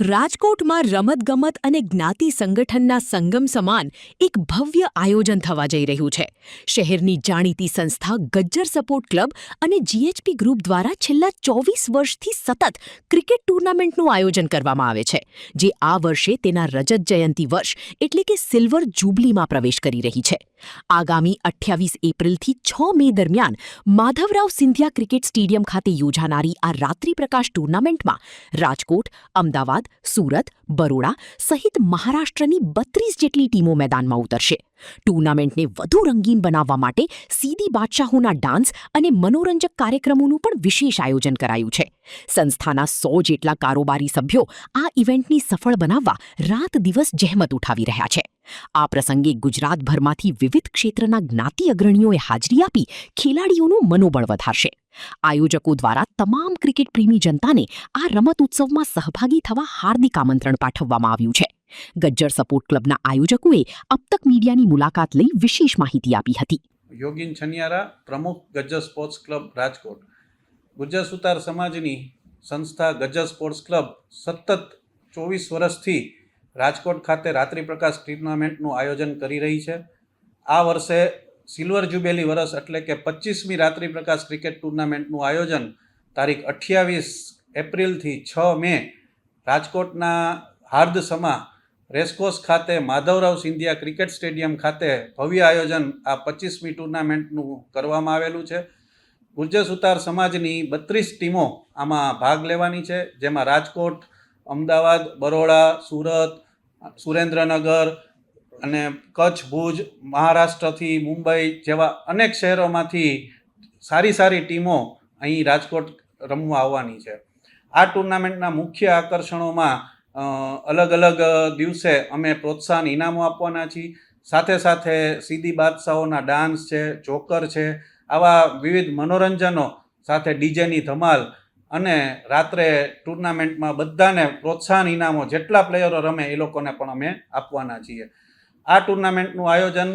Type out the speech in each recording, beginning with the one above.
રાજકોટમાં રમતગમત અને જ્ઞાતિ સંગઠનના સંગમ સમાન એક ભવ્ય આયોજન થવા જઈ રહ્યું છે. શહેરની જાણીતી સંસ્થા ગજ્જર સપોર્ટ ક્લબ અને જીએચપી ગ્રુપ દ્વારા છેલ્લા 24 વર્ષથી સતત ક્રિકેટ ટૂર્નામેન્ટનું આયોજન કરવામાં આવે છે, જે આ વર્ષે તેના રજત જયંતિ વર્ષ એટલે કે સિલ્વર જુબલીમાં પ્રવેશ કરી રહી છે. આગામી 28 એપ્રિલથી 6 મે દરમિયાન માધવરાવ સિંધિયા ક્રિકેટ સ્ટેડિયમ ખાતે યોજાનારી આ રાત્રિ પ્રકાશ ટૂર્નામેન્ટમાં રાજકોટ, અમદાવાદ, સુરત, બરોડા સહિત મહારાષ્ટ્રની 32 જેટલી ટીમો મેદાનમાં ઉતરશે. ટૂર્નામેન્ટને વધુ રંગીન બનાવવા માટે સીદી બાદશાહોના ડાન્સ અને મનોરંજક કાર્યક્રમોનું પણ વિશેષ આયોજન કરાયું છે. સંસ્થાના 100 જેટલા કારોબારી સભ્યો આ ઇવેન્ટની સફળ બનાવવા રાત દિવસ જહેમત ઉઠાવી રહ્યા છે. આ પ્રસંગે ગુજરાતભરમાંથી વિવિધ ક્ષેત્રના જ્ઞાતિ અગ્રણીઓએ હાજરી આપી ખેલાડીઓનું મનોબળ વધારશે. આયોજકો દ્વારા તમામ ક્રિકેટ પ્રેમી જનતાને આ રમત ઉત્સવમાં સહભાગી થવા હાર્દિક આમંત્રણ પાઠવવામાં આવ્યું છે. ગજ્જર સપોર્ટ ક્લબના આયોજકોએ અબ તક મીડિયાની મુલાકાત લઈ વિશેષ માહિતી આપી હતી. યોગીન છનિયારા, પ્રમુખ ગજ્જર સ્પોર્ટ્સ ક્લબ રાજકોટ. ગુર્જર સુતાર સમાજની સંસ્થા ગજ્જર સ્પોર્ટ્સ ક્લબ સતત 24 વર્ષથી રાજકોટ ખાતે રાત્રિ પ્રકાશ ટુર્નામેન્ટનું આયોજન કરી રહી છે. આ વર્ષે સિલ્વર જુબેલી વર્ષ એટલે કે 25મી રાત્રિ પ્રકાશ ક્રિકેટ ટુર્નામેન્ટનું આયોજન તારીખ 28 એપ્રિલથી 6 મે રાજકોટના હાર્દસમા રેસકોર્સ ખાતે માધવરાવ સિંધિયા ક્રિકેટ સ્ટેડિયમ ખાતે ભવ્ય આયોજન આ 25મી ટુર્નામેન્ટનું કરવામાં આવેલું છે. ગુર્જર સુતાર સમાજની 32 ટીમો આમાં ભાગ લેવાની છે, જેમાં રાજકોટ, અમદાવાદ, બરોડા, સુરત, સુરેન્દ્રનગર અને કચ્છ, ભુજ, મહારાષ્ટ્રથી મુંબઈ જેવા અનેક શહેરોમાંથી સારી ટીમો અહીં રાજકોટ રમવા આવવાની છે. આ ટુર્નામેન્ટના મુખ્ય આકર્ષણોમાં અલગ અલગ દિવસે અમે પ્રોત્સાહન ઇનામો આપવાના છીએ. સાથે સીદી બાદશાહોના ડાન્સ છે, જોકર છે, આવા વિવિધ મનોરંજનો સાથે ડીજેની ધમાલ અને રાત્રે ટુર્નામેન્ટમાં બધાને પ્રોત્સાહન ઇનામો જેટલા પ્લેયરો રમે એ લોકોને પણ અમે આપવાના છીએ. આ ટુર્નામેન્ટનું આયોજન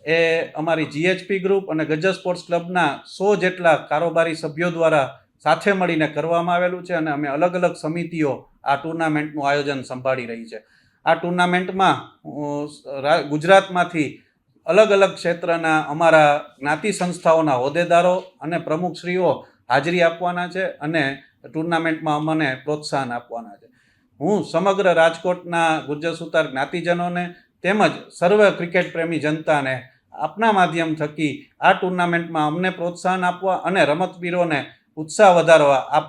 એ અમારી જીએચપી ગ્રુપ અને ગજ્જર સ્પોર્ટ્સ ક્લબના 100 જેટલા કારોબારી સભ્યો દ્વારા સાથે મળીને કરવામાં આવેલું છે અને અમે અલગ અલગ સમિતિઓ આ ટુર્નામેન્ટનું આયોજન સંભાળી રહી છે. આ ટુર્નામેન્ટમાં ગુજરાતમાંથી અલગ અલગ ક્ષેત્રના અમારા જ્ઞાતિ સંસ્થાઓના હોદ્દેદારો અને પ્રમુખશ્રીઓ હાજરી આપવાના છે અને ટુર્નામેન્ટમાં અમને પ્રોત્સાહન આપવાના છે. હું સમગ્ર રાજકોટના ગુર્જર સુતાર જ્ઞાતિજનોને તેમજ સર્વ ક્રિકેટ પ્રેમી જનતાને આપના માધ્યમ થકી આ ટુર્નામેન્ટમાં અમને પ્રોત્સાહન આપવા અને રમતવીરોને ઉત્સાહ વધારવા આપ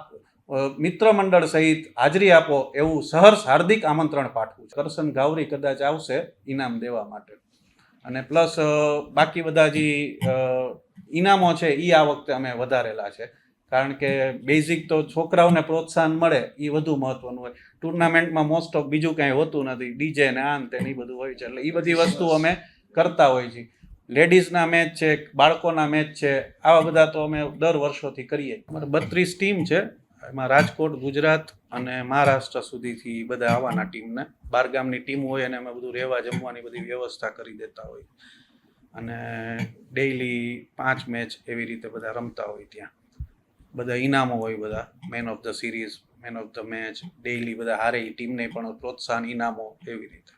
મિત્ર મંડળ સહિત હાજરી આપો એવું સહર્ષ હાર્દિક આમંત્રણ પાઠવું છું. કરશન ગાવરી કદાચ આવશે ઇનામ દેવા માટે અને પ્લસ બાકી બધા જે ઇનામો છે એ આ વખતે અમે વધારેલા છે, કારણ કે બેઝિક તો છોકરાઓને પ્રોત્સાહન મળે એ વધુ મહત્વનું હોય. ટુર્નામેન્ટમાં મોસ્ટ ઓફ બીજું કાંઈ હોતું નથી, ડીજે ને આન તે એ બધું હોય છે, એટલે એ બધી વસ્તુ અમે કરતા હોઈએ છીએ. લેડીઝના મેચ છે, બાળકોના મેચ છે, આવા બધા તો અમે દર વર્ષોથી કરીએ. અમારે 32 ટીમ છે, એમાં રાજકોટ, ગુજરાત અને મહારાષ્ટ્ર સુધીથી બધા આવવાના ટીમને. બહારગામની ટીમ હોય અને અમે બધું રહેવા જમવાની બધી વ્યવસ્થા કરી દેતા હોય અને ડેઈલી 5 મેચ એવી રીતે બધા રમતા હોય. ત્યાં બધા ઇનામો હોય, બધા man of the series, man of the match, daily બધા હારે ટીમને પણ પ્રોત્સાહન ઇનામો એવી રીતે.